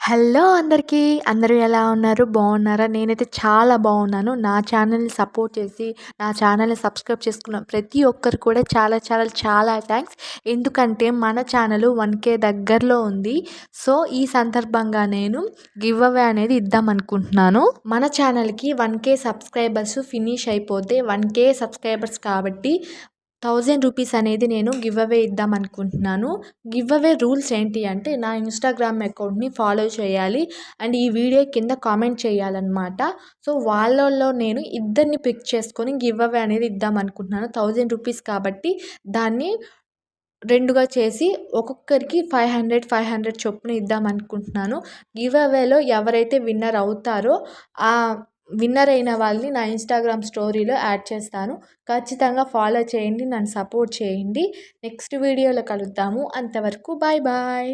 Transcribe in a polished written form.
Hello అందరికీ. అందరూ ఎలా ఉన్నారు? బాగున్నారా? నేనైతే చాలా బాగున్నాను. నా ఛానల్‌ని సపోర్ట్ చేసి, నా ఛానల్‌ని సబ్స్క్రైబ్ చేసుకున్న ప్రతి ఒక్కరు కూడా చాలా చాలా చాలా థ్యాంక్స్. ఎందుకంటే మన ఛానల్ 1K దగ్గరలో ఉంది. సో, ఈ సందర్భంగా నేను గివ్ అవే అనేది ఇద్దామనుకుంటున్నాను. మన ఛానల్‌కి 1K సబ్స్క్రైబర్స్ ఫినిష్ అయిపోతే 1K సబ్స్క్రైబర్స్ కాబట్టి 1000 రూపీస్ అనేది నేను గివ్ అవే ఇద్దాం అనుకుంటున్నాను. గివ్ అవే రూల్స్ ఏంటి అంటే నా ఇన్‌స్టాగ్రామ్ అకౌంట్‌ని ఫాలో చేయాలి. అండ్ ఈ వీడియో కింద కామెంట్ చేయాలన్నమాట. సో, వాళ్ళలో నేను ఇద్దరిని పిక్ చేసుకొని గివ్ అవే అనేది ఇద్దాం అనుకుంటున్నాను. 1000 రూపీస్ కాబట్టి దాన్ని 2గా చేసి ఒక్కొక్కరికి 500, 500 చొప్పున ఇద్దాం అనుకుంటున్నాను. గివ్ అవేలో ఎవరైతే విన్నర్ అవుతారో ఆ విన్నర్ అయిన వాళ్ళని నా ఇన్‌స్టాగ్రామ్ స్టోరీలో యాడ్ చేస్తాను. ఖచ్చితంగా ఫాలో చేయండి. నన్ను సపోర్ట్ చేయండి. నెక్స్ట్ వీడియోలో కలుద్దాము. అంతవరకు బాయ్ బాయ్.